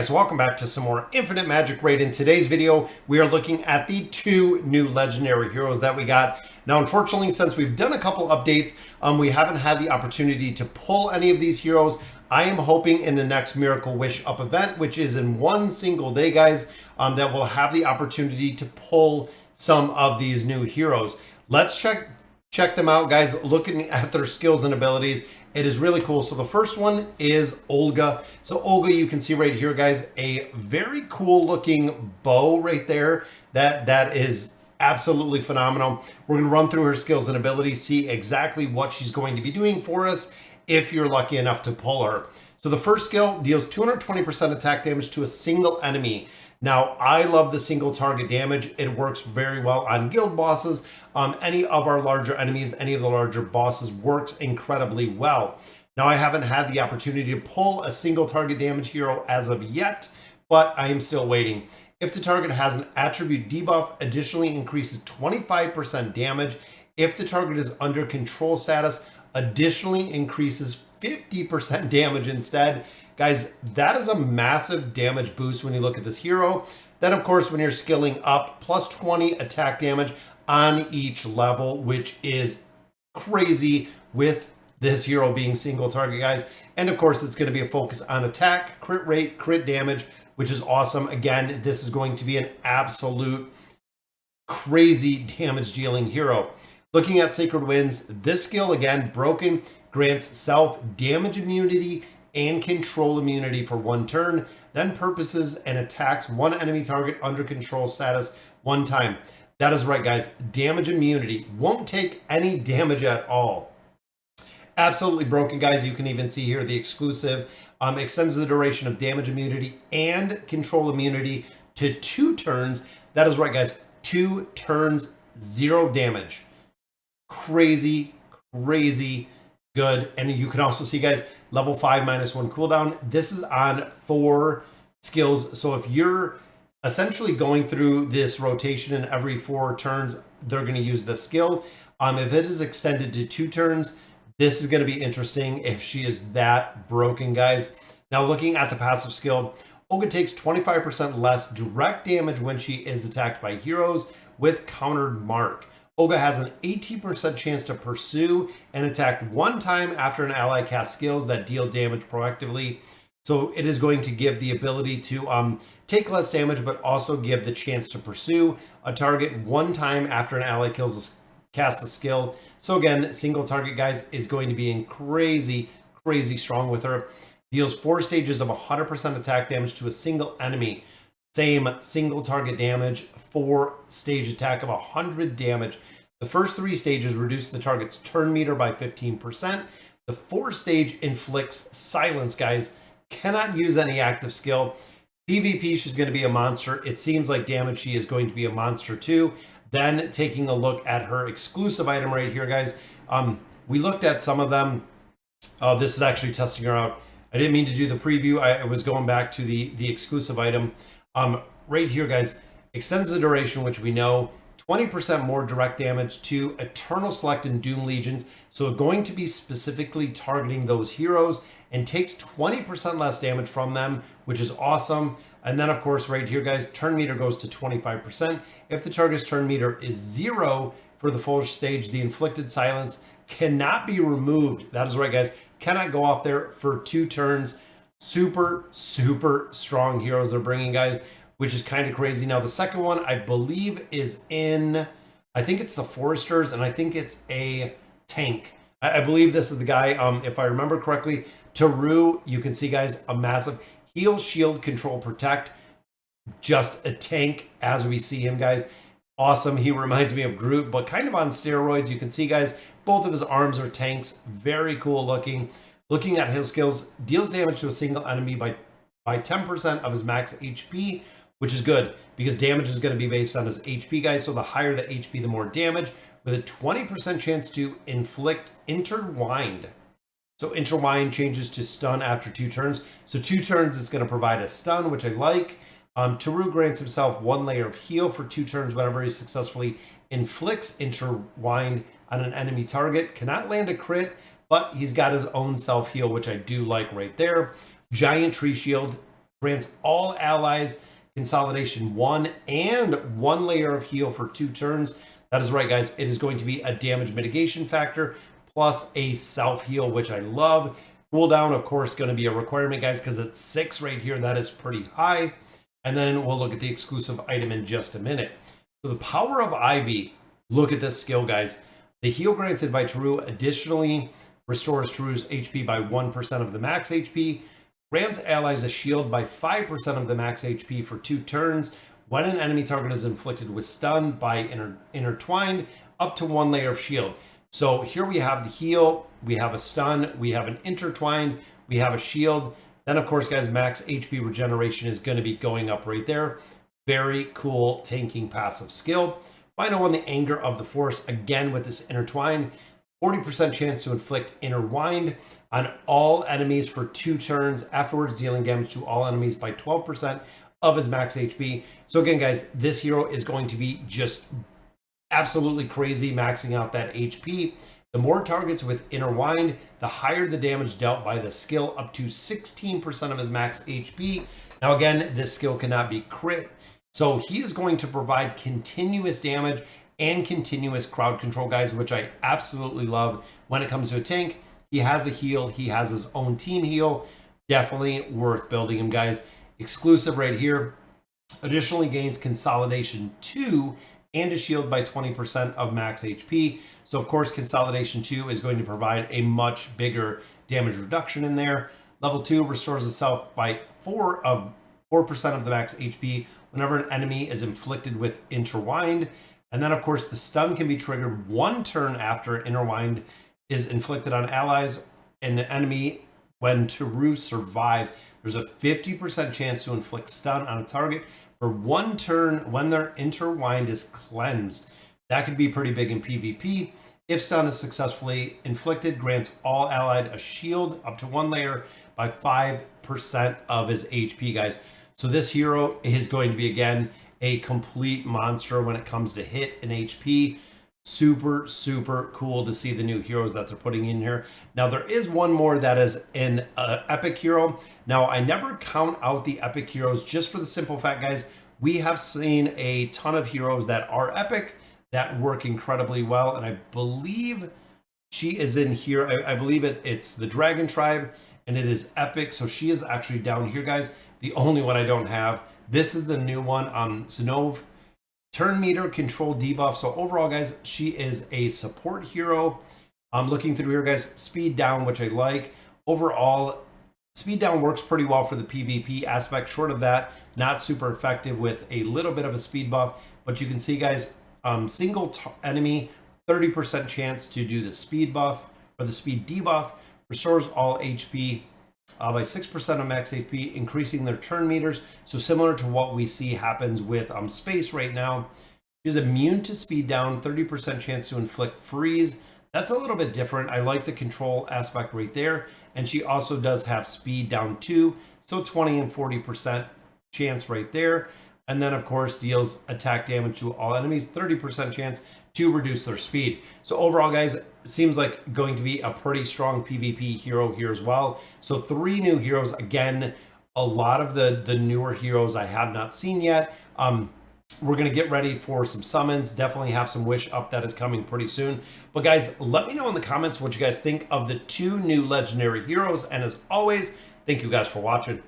guys, welcome back to some more Infinite Magicraid. In today's video, we are looking at the two new legendary heroes that we got. Now, unfortunately, since we've done a couple updates, we haven't had the opportunity to pull any of these heroes. I am hoping in the next Miracle Wish Up event, which is in one single day, guys, that we'll have the opportunity to pull some of these new heroes. Let's check them out, guys, looking at their skills and abilities. It is really cool. So the first one is Olga. So Olga, you can see right here, guys, a very cool looking bow right there. That is absolutely phenomenal. We're going to run through her skills and abilities, see exactly what she's going to be doing for us if you're lucky enough to pull her. So the first skill deals 220% attack damage to a single enemy. Now, I love the single target damage. It works very well on guild bosses. Any of our larger enemies, any of the larger bosses works incredibly well. Now, I haven't had the opportunity to pull a single target damage hero as of yet, but I am still waiting. If the target has an attribute debuff, additionally increases 25% damage. If the target is under control status, additionally increases 50% damage instead. Guys, that is a massive damage boost when you look at this hero. Then, of course, when you're skilling up, plus 20 attack damage on each level, which is crazy with this hero being single target, guys. And of course, it's going to be a focus on attack, crit rate, crit damage, which is awesome. Again, this is going to be an absolute crazy damage dealing hero. Looking at Sacred Winds, this skill, again, broken, grants self damage immunity and control immunity for one turn, then purposes and attacks one enemy target under control status one time. That is right, guys. Damage immunity. Won't take any damage at all. Absolutely broken, guys. You can even see here the exclusive. Extends the duration of damage immunity and control immunity to 2 turns. That is right, guys. 2 turns, 0 damage. Crazy, crazy good. And you can also see, guys, level 5 -1 cooldown. This is on 4 skills. So if you're essentially going through this rotation and every 4 turns, they're going to use this skill. If it is extended to 2 turns, this is going to be interesting if she is that broken, guys. Now, looking at the passive skill, Olga takes 25% less direct damage when she is attacked by heroes with countered mark. Olga has an 18% chance to pursue and attack one time after an ally casts skills that deal damage proactively. So it is going to give the ability to take less damage, but also give the chance to pursue a target one time after an ally casts a skill. So again, single target, guys, is going to be in crazy, crazy strong with her. Deals 4 stages of 100% attack damage to a single enemy. Same single target damage, 4 stage attack of 100 damage. The first 3 stages reduce the target's turn meter by 15%. The 4th stage inflicts silence, guys. Cannot use any active skill. PvP, she's going to be a monster. It seems like damage, she is going to be a monster too. Then taking a look at her exclusive item right here, guys. We looked at some of them. This is actually testing her out. I didn't mean to do the preview. I was going back to the exclusive item. Right here, guys, extends the duration, which we know, 20% more direct damage to Eternal Select and Doom Legions. So going to be specifically targeting those heroes and takes 20% less damage from them, which is awesome. And then, of course, right here, guys, turn meter goes to 25%. If the target's turn meter is 0 for the full stage, the inflicted silence cannot be removed. That is right, guys. Cannot go off there for 2 turns. Super, super strong heroes they're bringing, guys, which is kind of crazy. Now, the second one, I believe, is in, I think it's the Foresters, and I think it's a tank. I believe this is the guy, if I remember correctly, Teru. You can see, guys, a massive heal, shield, control, protect. Just a tank as we see him, guys. Awesome. He reminds me of Groot, but kind of on steroids. You can see, guys, both of his arms are tanks. Very cool looking. Looking at his skills, deals damage to a single enemy by 10% of his max HP, which is good because damage is going to be based on his HP, guys. So the higher the HP, the more damage, with a 20% chance to inflict intertwined. So intertwined changes to stun after 2 turns. So 2 turns, it's going to provide a stun, which I like. Teru grants himself 1 layer of heal for 2 turns whenever he successfully inflicts intertwined on an enemy target. Cannot land a crit, but he's got his own self-heal, which I do like right there. Giant Tree Shield grants all allies consolidation 1 and 1 layer of heal for 2 turns. That is right, guys. It is going to be a damage mitigation factor plus a self heal, which I love. Cooldown, of course, going to be a requirement, guys, because it's 6 right here. That is pretty high. And then we'll look at the exclusive item in just a minute. So the power of Ivy, look at this skill, guys. The heal granted by Teru additionally restores Teru's HP by 1% of the max HP, grants allies a shield by 5% of the max HP for 2 turns when an enemy target is inflicted with stun by intertwined up to 1 layer of shield. So here we have the heal, we have a stun, we have an intertwined, we have a shield. Then of course, guys, max HP regeneration is going to be going up right there. Very cool tanking passive skill. Final one, the Anger of the Force, again with this intertwine, 40% chance to inflict intertwined on all enemies for 2 turns, afterwards dealing damage to all enemies by 12% of his max HP. So again, guys, this hero is going to be just absolutely crazy, maxing out that HP. The more targets with intertwined, the higher the damage dealt by the skill, up to 16% of his max HP. Now again, this skill cannot be crit, so he is going to provide continuous damage and continuous crowd control, guys, which I absolutely love when it comes to a tank. He has a heal, he has his own team heal. Definitely worth building him, guys. Exclusive right here. Additionally gains consolidation 2 and a shield by 20% of max HP. So of course, consolidation 2 is going to provide a much bigger damage reduction in there. Level 2 restores itself by 4% of the max HP whenever an enemy is inflicted with intertwined. And then of course, the stun can be triggered 1 turn after intertwined is inflicted on allies and the enemy. When Teru survives, there's a 50% chance to inflict stun on a target for 1 turn when their intertwined is cleansed. That could be pretty big in PvP. If stun is successfully inflicted, grants all allied a shield up to 1 layer by 5% of his HP, guys. So this hero is going to be, again, a complete monster when it comes to hit and HP. Super, super cool to see the new heroes that they're putting in here. Now, there is one more that is an epic hero. Now, I never count out the epic heroes just for the simple fact, guys, we have seen a ton of heroes that are epic that work incredibly well. And I believe she is in here. I believe it's the Dragon Tribe and it is epic. So she is actually down here, guys. The only one I don't have. This is the new one on Sonov. Turn meter control debuff. So overall, guys, she is a support hero. I'm looking through here, guys. Speed down, which I like. Overall, speed down works pretty well for the PvP aspect. Short of that, not super effective with a little bit of a speed buff. But you can see, guys, single enemy, 30% chance to do the speed buff or the speed debuff. Restores all HP by 6% of max HP, increasing their turn meters. So similar to what we see happens with Space right now. She's immune to speed down, 30% chance to inflict freeze. That's a little bit different. I like the control aspect right there. And she also does have speed down too. So 20 and 40% chance right there. And then of course deals attack damage to all enemies, 30% chance to reduce their speed. So overall, guys, it seems like going to be a pretty strong PvP hero here as well. So 3 new heroes. Again, a lot of the newer heroes I have not seen yet. We're going to get ready for some summons. Definitely have some wish up that is coming pretty soon. But guys, let me know in the comments what you guys think of the 2 new legendary heroes. And as always, thank you guys for watching.